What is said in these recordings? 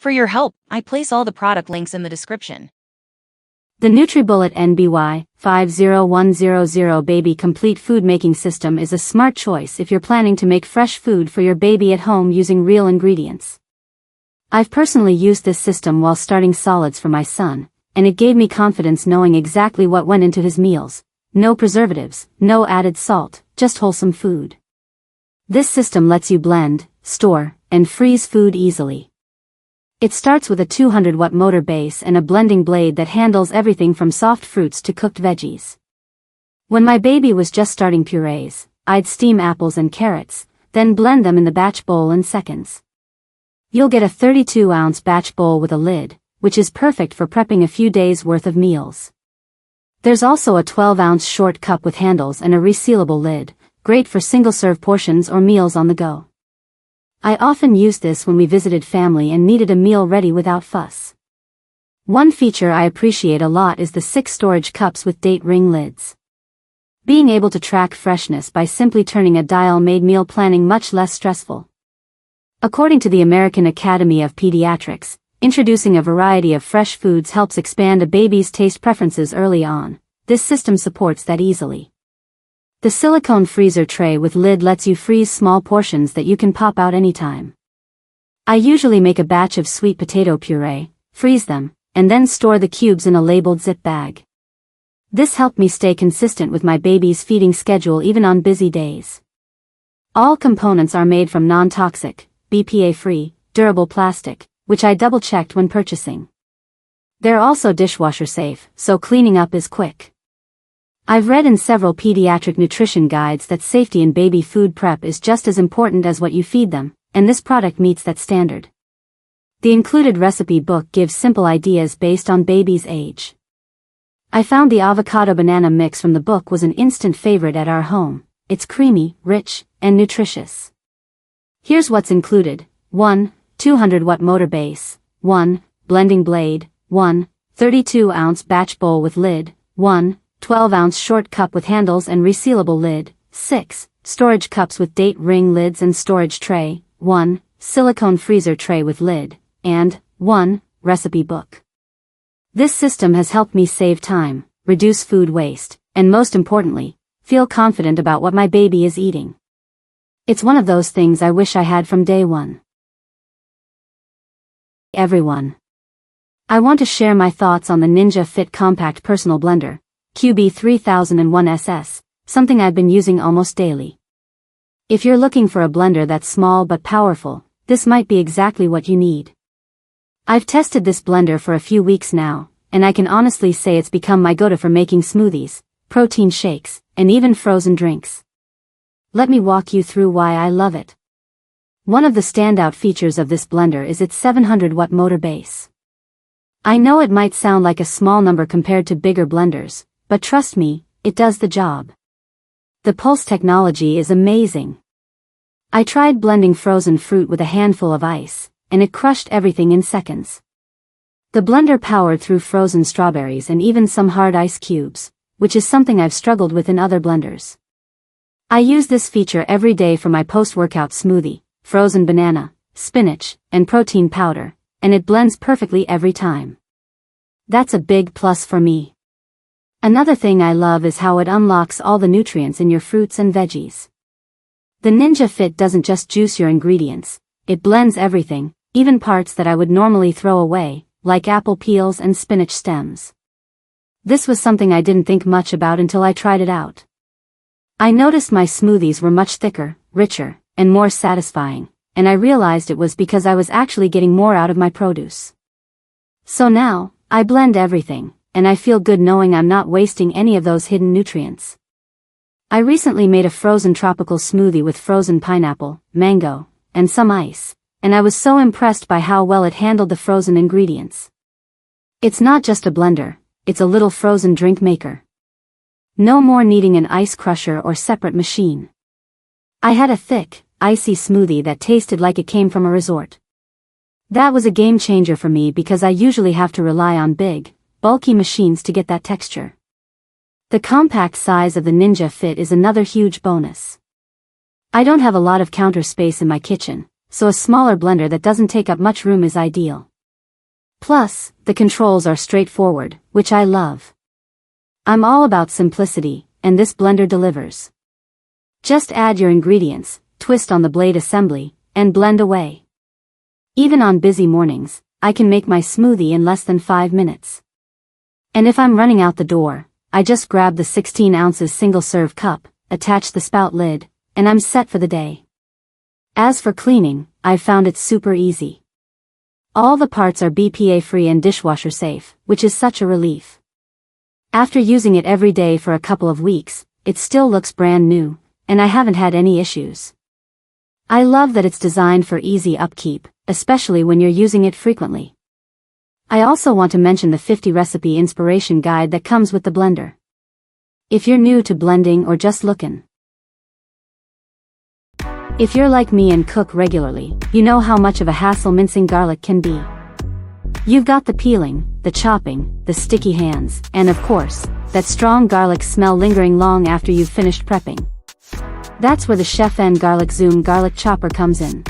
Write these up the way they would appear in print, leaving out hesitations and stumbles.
For your help, I place all the product links in the description. The NutriBullet 𝐕𝐈𝐒𝐈𝐍𝐆 Baby Complete Food Making System is a smart choice if you're planning to make fresh food for your baby at home using real ingredients. I've personally used this system while starting solids for my son, and it gave me confidence knowing exactly what went into his meals. No preservatives, no added salt, just wholesome food. This system lets you blend, store, and freeze food easily. It starts with a 200-watt motor base and a blending blade that handles everything from soft fruits to cooked veggies. When my baby was just starting purees, I'd steam apples and carrots, then blend them in the batch bowl in seconds. You'll get a 32-ounce batch bowl with a lid, which is perfect for prepping a few days' worth of meals. There's also a 12-ounce short cup with handles and a resealable lid, great for single-serve portions or meals on the go. I often used this when we visited family and needed a meal ready without fuss. One feature I appreciate a lot is the 6 storage cups with date ring lids. Being able to track freshness by simply turning a dial made meal planning much less stressful. According to the American Academy of Pediatrics, introducing a variety of fresh foods helps expand a baby's taste preferences early on. This system supports that easily. The silicone freezer tray with lid lets you freeze small portions that you can pop out anytime. I usually make a batch of sweet potato puree, freeze them, and then store the cubes in a labeled zip bag. This helped me stay consistent with my baby's feeding schedule even on busy days. All components are made from non-toxic, BPA-free, durable plastic, which I double-checked when purchasing. They're also dishwasher safe, so cleaning up is quick. I've read in several pediatric nutrition guides that safety in baby food prep is just as important as what you feed them, and this product meets that standard. The included recipe book gives simple ideas based on baby's age. I found the avocado banana mix from the book was an instant favorite at our home. It's creamy, rich, and nutritious. Here's what's included: 1 200-watt motor base, 1 blending blade, 1 32-ounce batch bowl with lid, 1 12-ounce short cup with handles and resealable lid, 6 storage cups with date ring lids and storage tray, 1 silicone freezer tray with lid, and 1 recipe book. This system has helped me save time, reduce food waste, and most importantly, feel confident about what my baby is eating. It's one of those things I wish I had from day one. Everyone. I want to share my thoughts on the Ninja Fit Compact Personal Blender, QB3001SS, something I've been using almost daily. If you're looking for a blender that's small but powerful, this might be exactly what you need. I've tested this blender for a few weeks now, and I can honestly say it's become my go-to for making smoothies, protein shakes, and even frozen drinks. Let me walk you through why I love it. One of the standout features of this blender is its 700-watt motor base. I know it might sound like a small number compared to bigger blenders, but trust me, it does the job. The pulse technology is amazing. I tried blending frozen fruit with a handful of ice, and it crushed everything in seconds. The blender powered through frozen strawberries and even some hard ice cubes, which is something I've struggled with in other blenders. I use this feature every day for my post-workout smoothie, frozen banana, spinach, and protein powder, and it blends perfectly every time. That's a big plus for me. Another thing I love is how it unlocks all the nutrients in your fruits and veggies. The Ninja Fit doesn't just juice your ingredients, it blends everything, even parts that I would normally throw away, like apple peels and spinach stems. This was something I didn't think much about until I tried it out. I noticed my smoothies were much thicker, richer, and more satisfying, and I realized it was because I was actually getting more out of my produce. So now, I blend everything, and I feel good knowing I'm not wasting any of those hidden nutrients. I recently made a frozen tropical smoothie with frozen pineapple, mango, and some ice, and I was so impressed by how well it handled the frozen ingredients. It's not just a blender, it's a little frozen drink maker. No more needing an ice crusher or separate machine. I had a thick, icy smoothie that tasted like it came from a resort. That was a game changer for me because I usually have to rely on big, bulky machines to get that texture. The compact size of the Ninja Fit is another huge bonus. I don't have a lot of counter space in my kitchen, so a smaller blender that doesn't take up much room is ideal. Plus, the controls are straightforward, which I love. I'm all about simplicity, and this blender delivers. Just add your ingredients, twist on the blade assembly, and blend away. Even on busy mornings, I can make my smoothie in less than 5 minutes. And if I'm running out the door, I just grab the 16 ounces single-serve cup, attach the spout lid, and I'm set for the day. As for cleaning, I've found it super easy. All the parts are BPA-free and dishwasher safe, which is such a relief. After using it every day for a couple of weeks, it still looks brand new, and I haven't had any issues. I love that it's designed for easy upkeep, especially when you're using it frequently. I also want to mention the 50 recipe inspiration guide that comes with the blender. If you're new to blending or just looking. If you're like me and cook regularly, you know how much of a hassle mincing garlic can be. You've got the peeling, the chopping, the sticky hands, and of course, that strong garlic smell lingering long after you've finished prepping. That's where the 𝐓𝐇𝐀𝐍𝐿 garlic chopper comes in.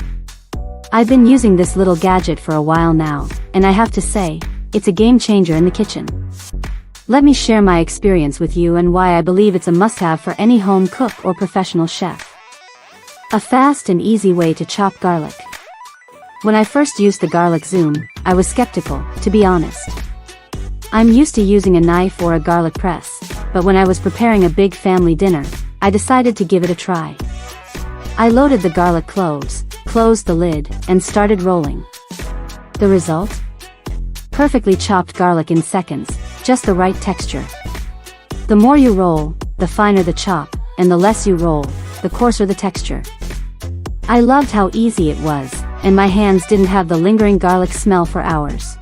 I've been using this little gadget for a while now, and I have to say, it's a game changer in the kitchen. Let me share my experience with you and why I believe it's a must-have for any home cook or professional chef. A fast and easy way to chop garlic. When I first used the garlic zoom, I was skeptical, to be honest. I'm used to using a knife or a garlic press, but when I was preparing a big family dinner, I decided to give it a try. I loaded the garlic cloves, closed the lid, and started rolling. The result? Perfectly chopped garlic in seconds, just the right texture. The more you roll, the finer the chop, and the less you roll, the coarser the texture. I loved how easy it was, and my hands didn't have the lingering garlic smell for hours.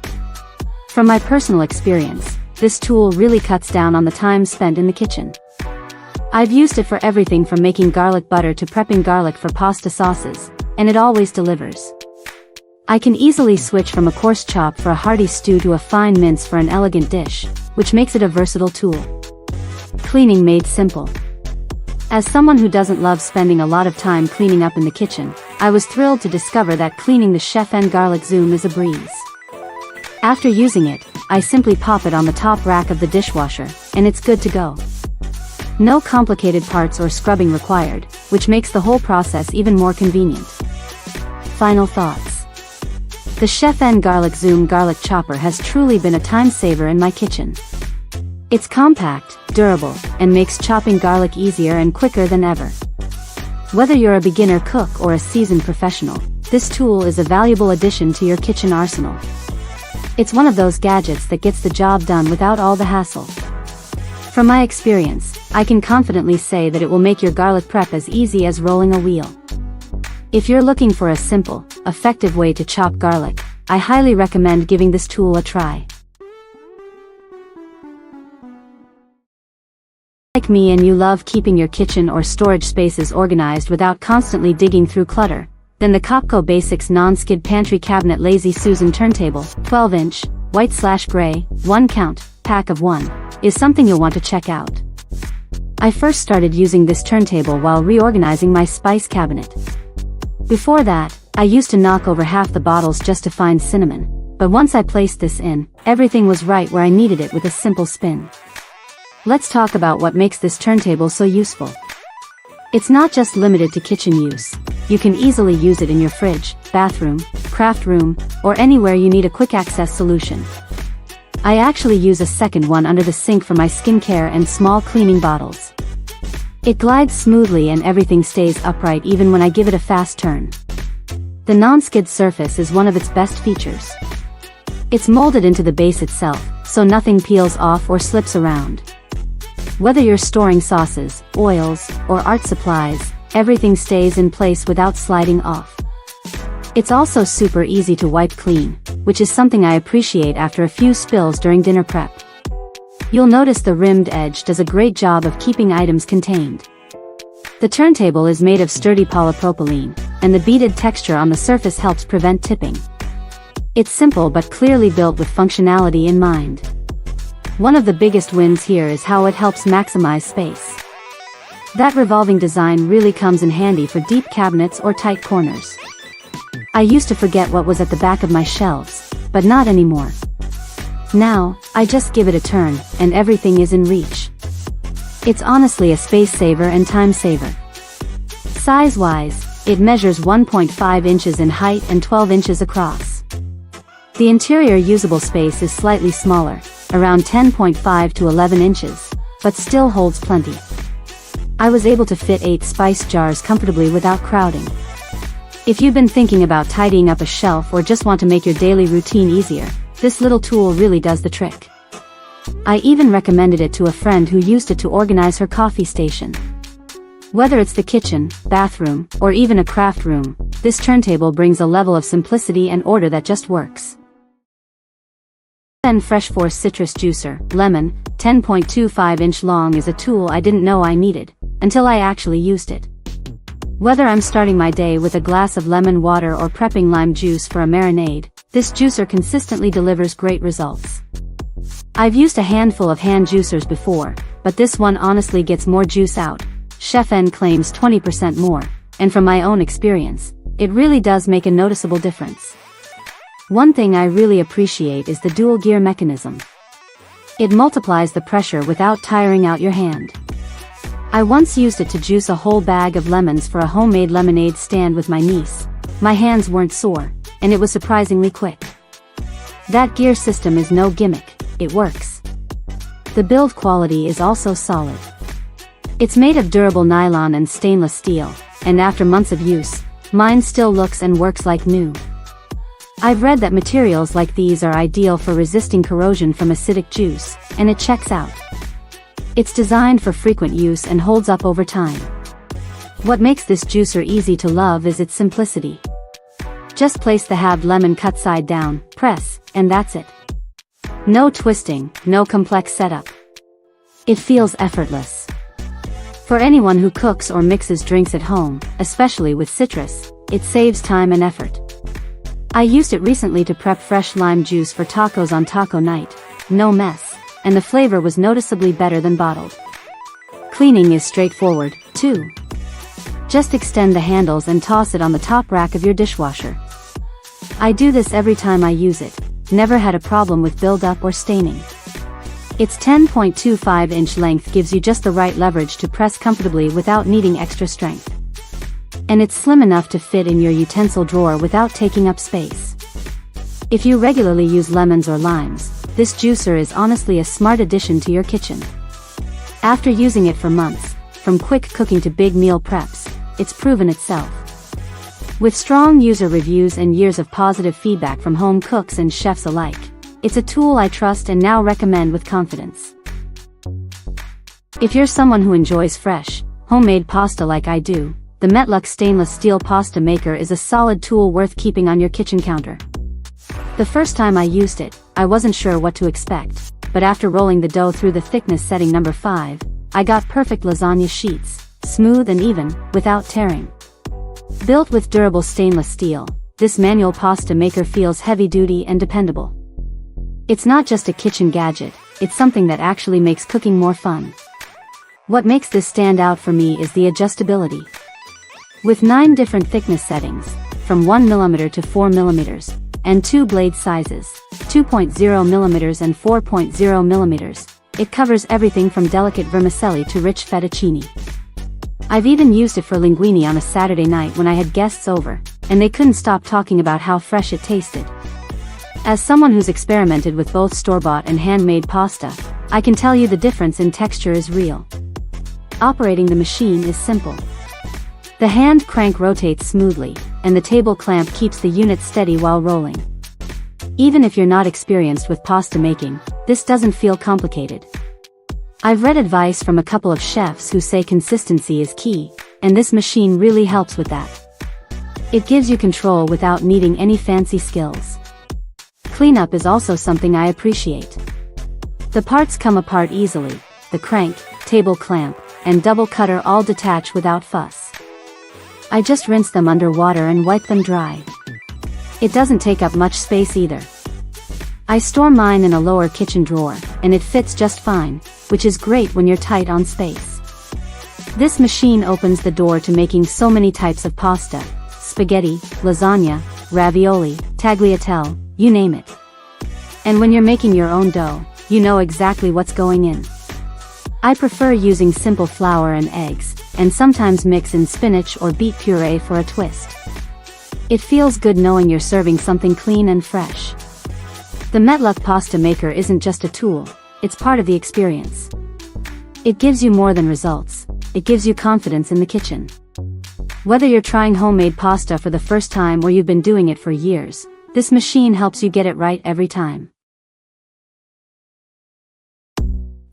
From my personal experience, this tool really cuts down on the time spent in the kitchen. I've used it for everything from making garlic butter to prepping garlic for pasta sauces, and it always delivers. I can easily switch from a coarse chop for a hearty stew to a fine mince for an elegant dish, which makes it a versatile tool. Cleaning made simple. As someone who doesn't love spending a lot of time cleaning up in the kitchen, I was thrilled to discover that cleaning the 𝐓𝐇𝐀𝐍𝐿 garlic zoom is a breeze. After using it, I simply pop it on the top rack of the dishwasher, and it's good to go. No complicated parts or scrubbing required, which makes the whole process even more convenient. Final thoughts. The 𝐓𝐇𝐀𝐍𝐿 garlic zoom garlic chopper has truly been a time saver in my kitchen. It's compact, durable, and makes chopping garlic easier and quicker than ever. Whether you're a beginner cook or a seasoned professional, this tool is a valuable addition to your kitchen arsenal. It's one of those gadgets that gets the job done without all the hassle. From my experience, I can confidently say that it will make your garlic prep as easy as rolling a wheel. If you're looking for a simple, effective way to chop garlic, I highly recommend giving this tool a try. Like me and you love keeping your kitchen or storage spaces organized without constantly digging through clutter, then the 𝐓𝐇𝐀𝐍𝐿 Basics Non-Skid Pantry Cabinet Lazy Susan Turntable, 12-inch, white/gray, 1-count, pack of 1, is something you'll want to check out. I first started using this turntable while reorganizing my spice cabinet. Before that, I used to knock over half the bottles just to find cinnamon, but once I placed this in, everything was right where I needed it with a simple spin. Let's talk about what makes this turntable so useful. It's not just limited to kitchen use. You can easily use it in your fridge, bathroom, craft room, or anywhere you need a quick access solution. I actually use a second one under the sink for my skincare and small cleaning bottles. It glides smoothly and everything stays upright even when I give it a fast turn. The non-skid surface is one of its best features. It's molded into the base itself, so nothing peels off or slips around. Whether you're storing sauces, oils, or art supplies, everything stays in place without sliding off. It's also super easy to wipe clean, which is something I appreciate after a few spills during dinner prep. You'll notice the rimmed edge does a great job of keeping items contained. The turntable is made of sturdy polypropylene, and the beaded texture on the surface helps prevent tipping. It's simple but clearly built with functionality in mind. One of the biggest wins here is how it helps maximize space. That revolving design really comes in handy for deep cabinets or tight corners. I used to forget what was at the back of my shelves, but not anymore. Now, I just give it a turn, and everything is in reach. It's honestly a space saver and time saver. Size-wise, it measures 1.5 inches in height and 12 inches across. The interior usable space is slightly smaller, around 10.5 to 11 inches, but still holds plenty. I was able to fit 8 spice jars comfortably without crowding. If you've been thinking about tidying up a shelf or just want to make your daily routine easier, this little tool really does the trick. I even recommended it to a friend who used it to organize her coffee station. Whether it's the kitchen, bathroom, or even a craft room, this turntable brings a level of simplicity and order that just works. Fresh Force Citrus Juicer, Lemon, 10.25-inch long is a tool I didn't know I needed, until I actually used it. Whether I'm starting my day with a glass of lemon water or prepping lime juice for a marinade, this juicer consistently delivers great results. I've used a handful of hand juicers before, but this one honestly gets more juice out. 𝐓𝐇𝐀𝐍𝐿 claims 20% more, and from my own experience, it really does make a noticeable difference. One thing I really appreciate is the dual gear mechanism. It multiplies the pressure without tiring out your hand. I once used it to juice a whole bag of lemons for a homemade lemonade stand with my niece. My hands weren't sore, and it was surprisingly quick. That gear system is no gimmick, it works. The build quality is also solid. It's made of durable nylon and stainless steel, and after months of use, mine still looks and works like new. I've read that materials like these are ideal for resisting corrosion from acidic juice, and it checks out. It's designed for frequent use and holds up over time. What makes this juicer easy to love is its simplicity. Just place the halved lemon cut side down, press, and that's it. No twisting, no complex setup. It feels effortless. For anyone who cooks or mixes drinks at home, especially with citrus, it saves time and effort. I used it recently to prep fresh lime juice for tacos on taco night. No mess, and the flavor was noticeably better than bottled. Cleaning is straightforward, too. Just extend the handles and toss it on the top rack of your dishwasher. I do this every time I use it, never had a problem with buildup or staining. Its 10.25-inch length gives you just the right leverage to press comfortably without needing extra strength. And it's slim enough to fit in your utensil drawer without taking up space. If you regularly use lemons or limes, this juicer is honestly a smart addition to your kitchen. After using it for months, from quick cooking to big meal preps, it's proven itself. With strong user reviews and years of positive feedback from home cooks and chefs alike, it's a tool I trust and now recommend with confidence. If you're someone who enjoys fresh, homemade pasta like I do, the 𝐓𝐇𝐀𝐍𝐿 stainless steel pasta maker is a solid tool worth keeping on your kitchen counter. The first time I used it, I wasn't sure what to expect, but after rolling the dough through the thickness setting number 5, I got perfect lasagna sheets, smooth and even, without tearing. Built with durable stainless steel, this manual pasta maker feels heavy-duty and dependable. It's not just a kitchen gadget, it's something that actually makes cooking more fun. What makes this stand out for me is the adjustability. With 9 different thickness settings, from 1 mm to 4 mm, and 2 blade sizes, 2.0 mm and 4.0 mm, it covers everything from delicate vermicelli to rich fettuccine. I've even used it for linguine on a Saturday night when I had guests over, and they couldn't stop talking about how fresh it tasted. As someone who's experimented with both store-bought and handmade pasta, I can tell you the difference in texture is real. Operating the machine is simple. The hand crank rotates smoothly, and the table clamp keeps the unit steady while rolling. Even if you're not experienced with pasta making, this doesn't feel complicated. I've read advice from a couple of chefs who say consistency is key, and this machine really helps with that. It gives you control without needing any fancy skills. Cleanup is also something I appreciate. The parts come apart easily, the crank, table clamp, and double cutter all detach without fuss. I just rinse them under water and wipe them dry. It doesn't take up much space either. I store mine in a lower kitchen drawer, and it fits just fine, which is great when you're tight on space. This machine opens the door to making so many types of pasta: spaghetti, lasagna, ravioli, tagliatelle, you name it. And when you're making your own dough, you know exactly what's going in. I prefer using simple flour and eggs, and sometimes mix in spinach or beet puree for a twist. It feels good knowing you're serving something clean and fresh. The 𝐓𝐇𝐀𝐍𝐿𝐒 pasta maker isn't just a tool, it's part of the experience. It gives you more than results, it gives you confidence in the kitchen. Whether you're trying homemade pasta for the first time or you've been doing it for years, this machine helps you get it right every time.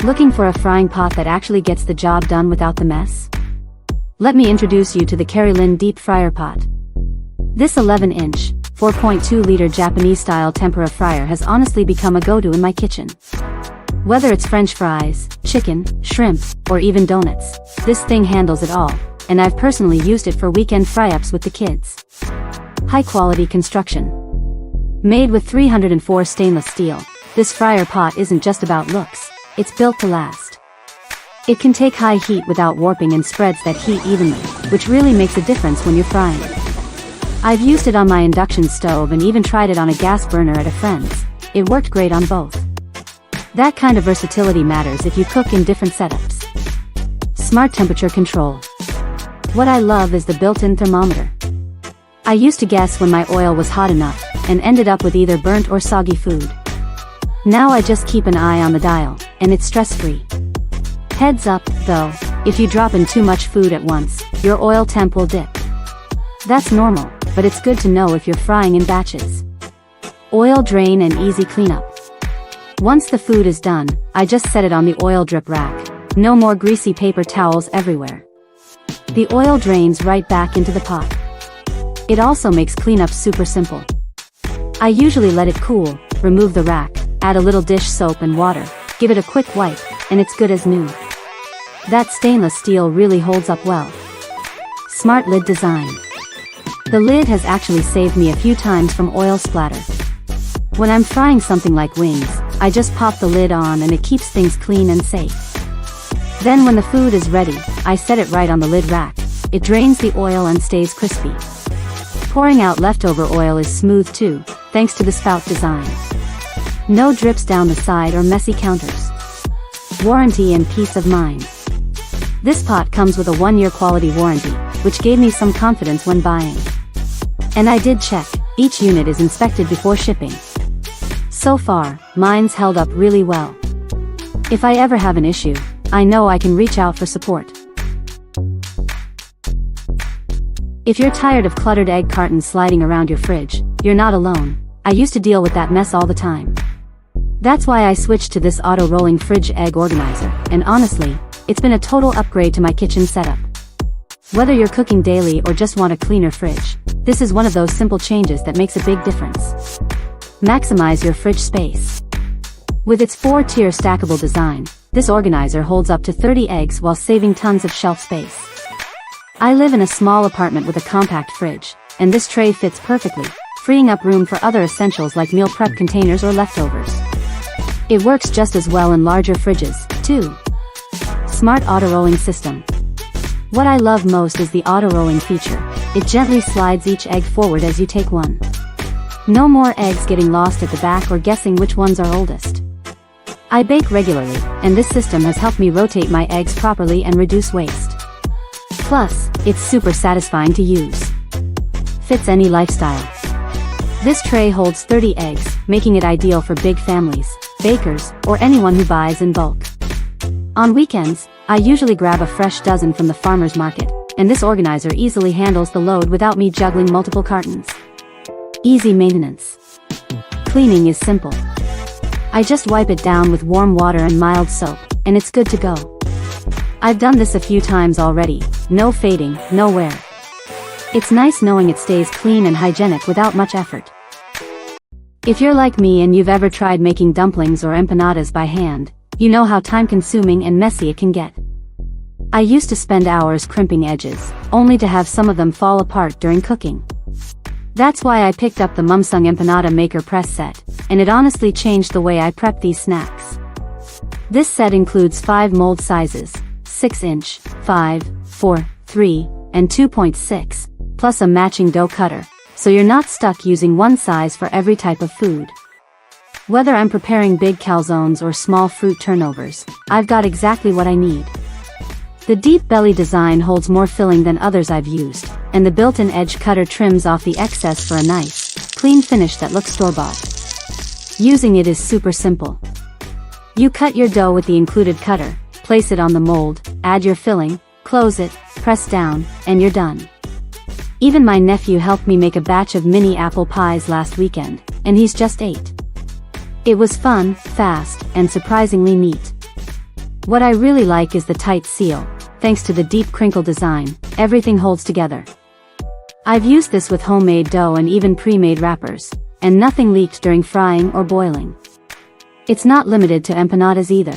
Looking for a frying pot that actually gets the job done without the mess? Let me introduce you to the 𝐓𝐇𝐀𝐍𝐿𝐒 deep fryer pot. This 11-inch, 4.2-liter Japanese-style tempura fryer has honestly become a go-to in my kitchen. Whether it's French fries, chicken, shrimp, or even donuts, this thing handles it all, and I've personally used it for weekend fry-ups with the kids. High-quality construction. Made with 304 stainless steel, this fryer pot isn't just about looks, it's built to last. It can take high heat without warping and spreads that heat evenly, which really makes a difference when you're frying. I've used it on my induction stove and even tried it on a gas burner at a friend's. It worked great on both. That kind of versatility matters if you cook in different setups. Smart temperature control. What I love is the built-in thermometer. I used to guess when my oil was hot enough, and ended up with either burnt or soggy food. Now I just keep an eye on the dial, and it's stress-free. Heads up, though, if you drop in too much food at once, your oil temp will dip. That's normal, but it's good to know if you're frying in batches. Oil drain and easy cleanup. Once the food is done, I just set it on the oil drip rack. No more greasy paper towels everywhere. The oil drains right back into the pot. It also makes cleanup super simple. I usually let it cool, remove the rack, add a little dish soap and water, give it a quick wipe, and it's good as new. That stainless steel really holds up well. Smart lid design. The lid has actually saved me a few times from oil splatter. When I'm frying something like wings, I just pop the lid on and it keeps things clean and safe. Then when the food is ready, I set it right on the lid rack. It drains the oil and stays crispy. Pouring out leftover oil is smooth too, thanks to the spout design. No drips down the side or messy counters. Warranty and peace of mind. This pot comes with a 1-year quality warranty, which gave me some confidence when buying. And I did check, each unit is inspected before shipping. So far, mine's held up really well. If I ever have an issue, I know I can reach out for support. If you're tired of cluttered egg cartons sliding around your fridge, you're not alone. I used to deal with that mess all the time. That's why I switched to this auto-rolling fridge egg organizer, and honestly, it's been a total upgrade to my kitchen setup. Whether you're cooking daily or just want a cleaner fridge, this is one of those simple changes that makes a big difference. Maximize your fridge space. With its 4-tier stackable design, this organizer holds up to 30 eggs while saving tons of shelf space. I live in a small apartment with a compact fridge, and this tray fits perfectly, freeing up room for other essentials like meal prep containers or leftovers. It works just as well in larger fridges, too. Smart auto-rolling system. What I love most is the auto-rolling feature. It gently slides each egg forward as you take one. No more eggs getting lost at the back or guessing which ones are oldest. I bake regularly, and this system has helped me rotate my eggs properly and reduce waste. Plus, it's super satisfying to use. Fits any lifestyle. This tray holds 30 eggs, making it ideal for big families, bakers, or anyone who buys in bulk. On weekends, I usually grab a fresh dozen from the farmer's market, and this organizer easily handles the load without me juggling multiple cartons. Easy maintenance. Cleaning is simple. I just wipe it down with warm water and mild soap, and it's good to go. I've done this a few times already, no fading, no wear. It's nice knowing it stays clean and hygienic without much effort. If you're like me and you've ever tried making dumplings or empanadas by hand, you know how time-consuming and messy it can get. I used to spend hours crimping edges, only to have some of them fall apart during cooking. That's why I picked up the Mumsung Empanada Maker Press Set, and it honestly changed the way I prep these snacks. This set includes 5 mold sizes, 6-inch, 5, 4, 3, and 2.6, plus a matching dough cutter, so you're not stuck using one size for every type of food. Whether I'm preparing big calzones or small fruit turnovers, I've got exactly what I need. The deep belly design holds more filling than others I've used, and the built-in edge cutter trims off the excess for a nice, clean finish that looks store-bought. Using it is super simple. You cut your dough with the included cutter, place it on the mold, add your filling, close it, press down, and you're done. Even my nephew helped me make a batch of mini apple pies last weekend, and he's just 8. It was fun, fast, and surprisingly neat. What I really like is the tight seal. Thanks to the deep crinkle design, everything holds together. I've used this with homemade dough and even pre-made wrappers, and nothing leaked during frying or boiling. It's not limited to empanadas either.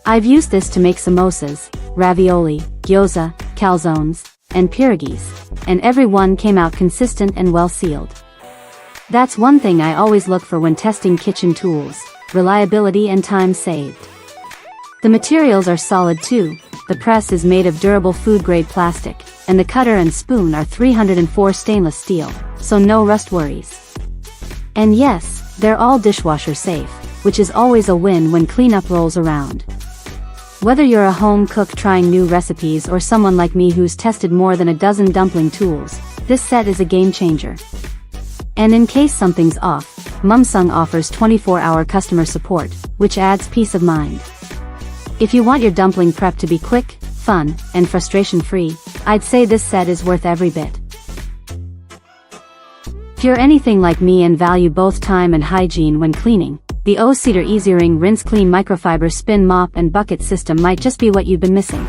I've used this to make samosas, ravioli, gyoza, calzones, and pierogies, and every one came out consistent and well sealed. That's one thing I always look for when testing kitchen tools: reliability and time saved. The materials are solid too. The press is made of durable food-grade plastic, and the cutter and spoon are 304 stainless steel, so no rust worries. And yes, they're all dishwasher safe, which is always a win when cleanup rolls around. Whether you're a home cook trying new recipes or someone like me who's tested more than a dozen dumpling tools, this set is a game changer. And in case something's off, Mumsung offers 24-hour customer support, which adds peace of mind. If you want your dumpling prep to be quick, fun, and frustration-free, I'd say this set is worth every bit. If you're anything like me and value both time and hygiene when cleaning, the 𝐓𝐇𝐀𝐍𝐶 Easy-Wring Rinse Clean Microfiber Spin Mop and Bucket System might just be what you've been missing.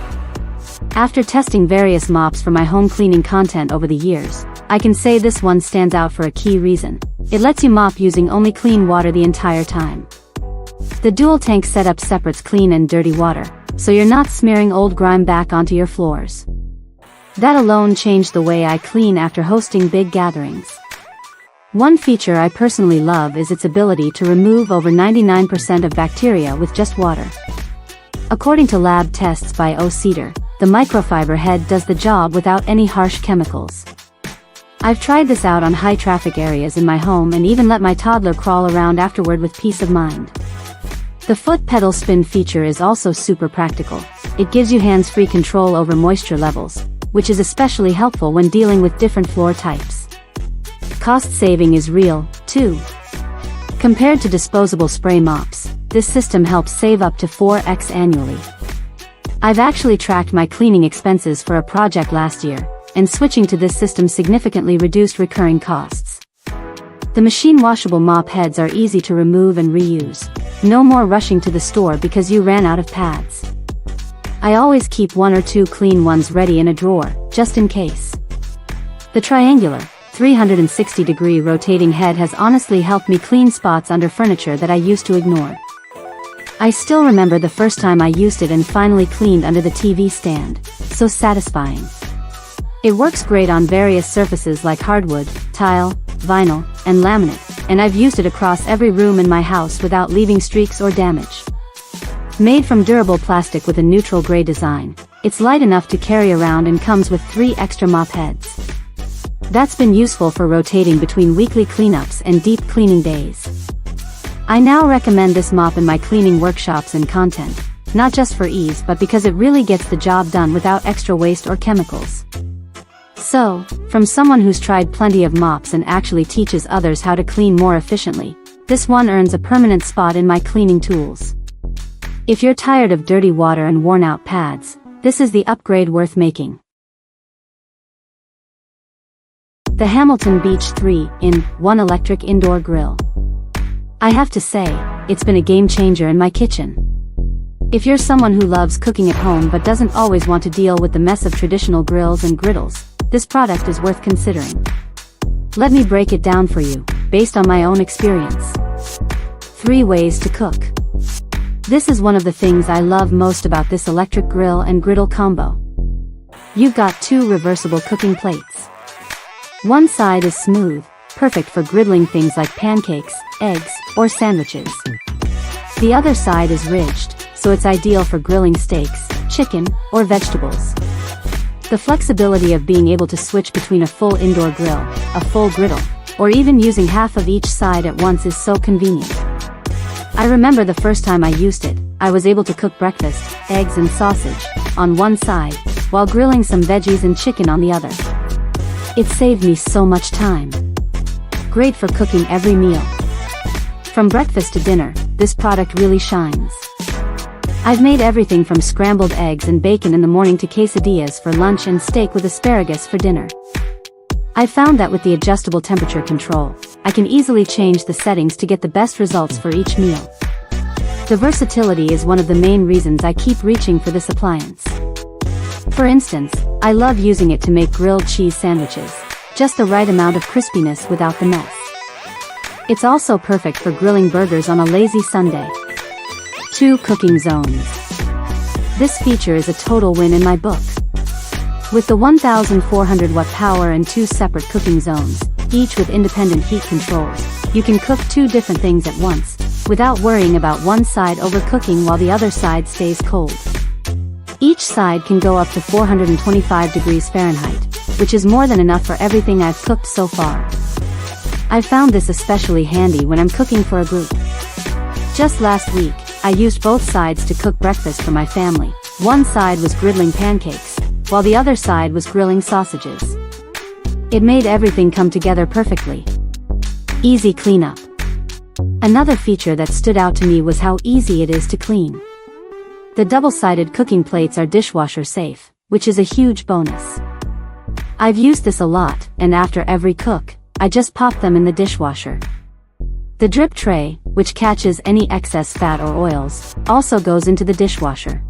After testing various mops for my home cleaning content over the years, I can say this one stands out for a key reason. It lets you mop using only clean water the entire time. The dual tank setup separates clean and dirty water, so you're not smearing old grime back onto your floors. That alone changed the way I clean after hosting big gatherings. One feature I personally love is its ability to remove over 99% of bacteria with just water. According to lab tests by 𝐓𝐇𝐀𝐀𝐍𝐶, the microfiber head does the job without any harsh chemicals. I've tried this out on high-traffic areas in my home and even let my toddler crawl around afterward with peace of mind. The foot pedal spin feature is also super practical. It gives you hands-free control over moisture levels, which is especially helpful when dealing with different floor types. Cost saving is real, too. Compared to disposable spray mops, this system helps save up to 4x annually. I've actually tracked my cleaning expenses for a project last year, and switching to this system significantly reduced recurring costs. The machine washable mop heads are easy to remove and reuse. No more rushing to the store because you ran out of pads. I always keep 1 or 2 clean ones ready in a drawer, just in case. The triangular, 360-degree rotating head has honestly helped me clean spots under furniture that I used to ignore. I still remember the first time I used it and finally cleaned under the TV stand. So satisfying. It works great on various surfaces like hardwood, tile, vinyl, and laminate, and I've used it across every room in my house without leaving streaks or damage. Made from durable plastic with a neutral gray design, it's light enough to carry around and comes with 3 extra mop heads. That's been useful for rotating between weekly cleanups and deep cleaning days. I now recommend this mop in my cleaning workshops and content, not just for ease but because it really gets the job done without extra waste or chemicals. So, from someone who's tried plenty of mops and actually teaches others how to clean more efficiently, this one earns a permanent spot in my cleaning tools. If you're tired of dirty water and worn-out pads, this is the upgrade worth making. The Hamilton Beach 3-in-1 Electric Indoor Grill. I have to say, it's been a game changer in my kitchen. If you're someone who loves cooking at home but doesn't always want to deal with the mess of traditional grills and griddles, this product is worth considering. Let me break it down for you, based on my own experience. 3 ways to cook. This is one of the things I love most about this electric grill and griddle combo. You've got 2 reversible cooking plates. One side is smooth, perfect for griddling things like pancakes, eggs, or sandwiches. The other side is ridged, so it's ideal for grilling steaks, chicken, or vegetables. The flexibility of being able to switch between a full indoor grill, a full griddle, or even using half of each side at once is so convenient. I remember the first time I used it, I was able to cook breakfast, eggs and sausage, on one side, while grilling some veggies and chicken on the other. It saved me so much time. Great for cooking every meal. From breakfast to dinner, this product really shines. I've made everything from scrambled eggs and bacon in the morning to quesadillas for lunch and steak with asparagus for dinner. I've found that with the adjustable temperature control, I can easily change the settings to get the best results for each meal. The versatility is one of the main reasons I keep reaching for this appliance. For instance, I love using it to make grilled cheese sandwiches, just the right amount of crispiness without the mess. It's also perfect for grilling burgers on a lazy Sunday. 2 cooking zones. This feature is a total win in my book. With the 1400 watt power and 2 separate cooking zones, each with independent heat controls, you can cook 2 different things at once, without worrying about one side overcooking while the other side stays cold. Each side can go up to 425 degrees Fahrenheit, which is more than enough for everything I've cooked so far. I've found this especially handy when I'm cooking for a group. Just last week, I used both sides to cook breakfast for my family. One side was griddling pancakes, while the other side was grilling sausages. It made everything come together perfectly. Easy cleanup. Another feature that stood out to me was how easy it is to clean. The double-sided cooking plates are dishwasher safe, which is a huge bonus. I've used this a lot, and after every cook, I just pop them in the dishwasher. The drip tray, which catches any excess fat or oils, also goes into the dishwasher.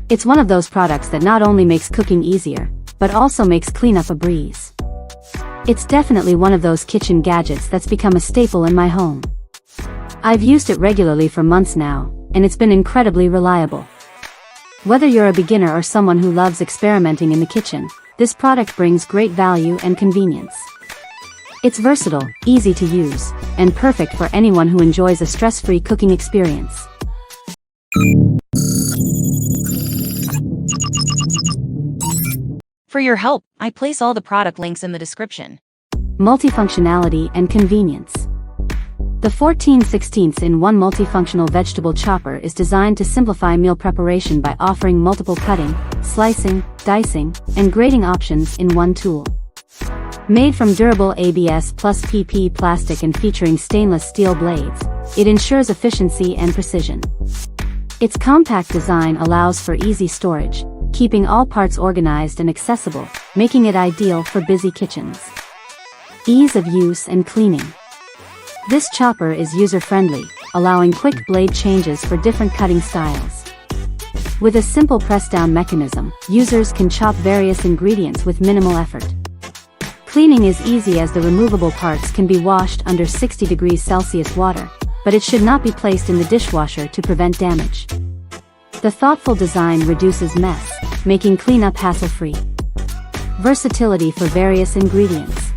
It's one of those products that not only makes cooking easier, but also makes cleanup a breeze. It's definitely one of those kitchen gadgets that's become a staple in my home. I've used it regularly for months now, and it's been incredibly reliable. Whether you're a beginner or someone who loves experimenting in the kitchen, this product brings great value and convenience. It's versatile, easy to use, and perfect for anyone who enjoys a stress-free cooking experience. For your help, I place all the product links in the description. Multifunctionality and convenience. The 14/16 multifunctional vegetable chopper is designed to simplify meal preparation by offering multiple cutting, slicing, dicing, and grating options in one tool. Made from durable ABS plus PP plastic and featuring stainless steel blades, it ensures efficiency and precision. Its compact design allows for easy storage, keeping all parts organized and accessible, making it ideal for busy kitchens. Ease of use and cleaning. This chopper is user-friendly, allowing quick blade changes for different cutting styles. With a simple press-down mechanism, users can chop various ingredients with minimal effort. Cleaning is easy as the removable parts can be washed under 60 degrees Celsius water, but it should not be placed in the dishwasher to prevent damage. The thoughtful design reduces mess, making cleanup hassle-free. Versatility for various ingredients.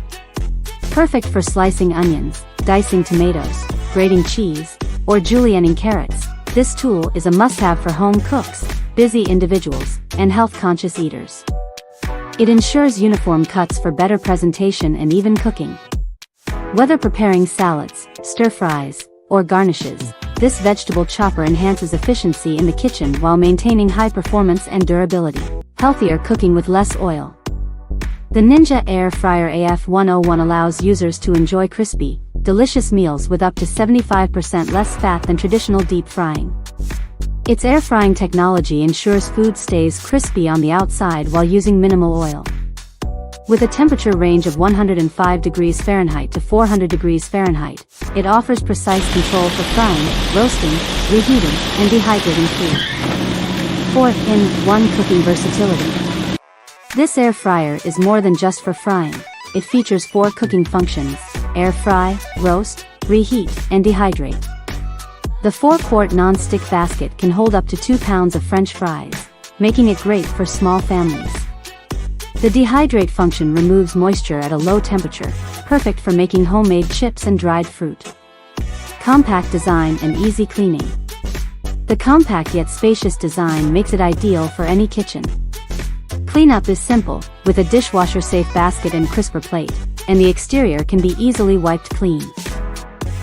Perfect for slicing onions, dicing tomatoes, grating cheese, or julienning carrots. This tool is a must-have for home cooks, busy individuals, and health-conscious eaters. It ensures uniform cuts for better presentation and even cooking. Whether preparing salads, stir-fries, or garnishes, this vegetable chopper enhances efficiency in the kitchen while maintaining high performance and durability. Healthier cooking with less oil. The Ninja Air Fryer AF101 allows users to enjoy crispy, delicious meals with up to 75% less fat than traditional deep frying. Its air frying technology ensures food stays crispy on the outside while using minimal oil. With a temperature range of 105 degrees Fahrenheit to 400 degrees Fahrenheit, it offers precise control for frying, roasting, reheating, and dehydrating food. 4-in-1 cooking versatility. This air fryer is more than just for frying. It features 4 cooking functions: air fry, roast, reheat, and dehydrate. The 4-quart non-stick basket can hold up to 2 pounds of French fries, making it great for small families. The dehydrate function removes moisture at a low temperature, perfect for making homemade chips and dried fruit. Compact design and easy cleaning. The compact yet spacious design makes it ideal for any kitchen. Cleanup is simple, with a dishwasher-safe basket and crisper plate, and the exterior can be easily wiped clean.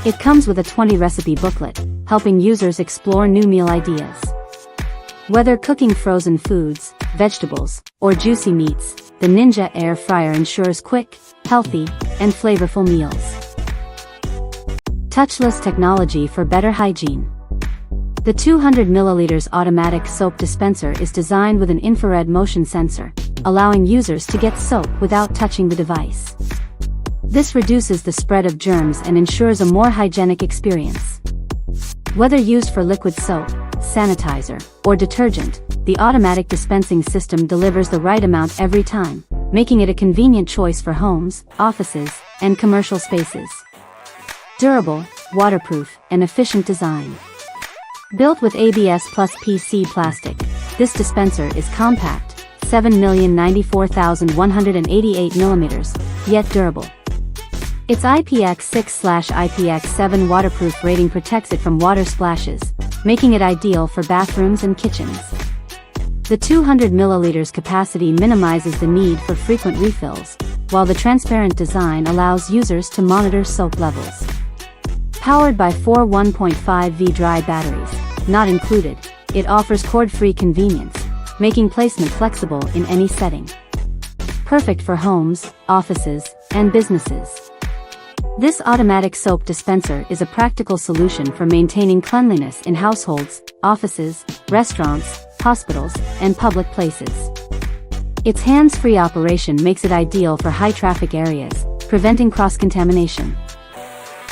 It comes with a 20-recipe booklet, helping users explore new meal ideas. Whether cooking frozen foods, vegetables, or juicy meats, the Ninja air fryer ensures quick, healthy, and flavorful meals. Touchless technology for better hygiene. The 200 ml automatic soap dispenser is designed with an infrared motion sensor, allowing users to get soap without touching the device. This reduces the spread of germs and ensures a more hygienic experience. Whether used for liquid soap, sanitizer, or detergent, the automatic dispensing system delivers the right amount every time, making it a convenient choice for homes, offices, and commercial spaces. Durable, waterproof, and efficient design. Built with ABS plus PC plastic, this dispenser is compact, 7,094,188 mm, yet durable. Its IPX6/IPX7 waterproof rating protects it from water splashes, making it ideal for bathrooms and kitchens. The 200 ml capacity minimizes the need for frequent refills, while the transparent design allows users to monitor soap levels. Powered by 4 1.5V dry batteries, not included, it offers cord-free convenience, making placement flexible in any setting. Perfect for homes, offices, and businesses. This automatic soap dispenser is a practical solution for maintaining cleanliness in households, offices, restaurants, hospitals, and public places. Its hands-free operation makes it ideal for high-traffic areas, preventing cross-contamination.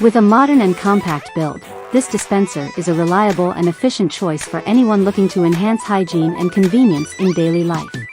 With a modern and compact build, this dispenser is a reliable and efficient choice for anyone looking to enhance hygiene and convenience in daily life.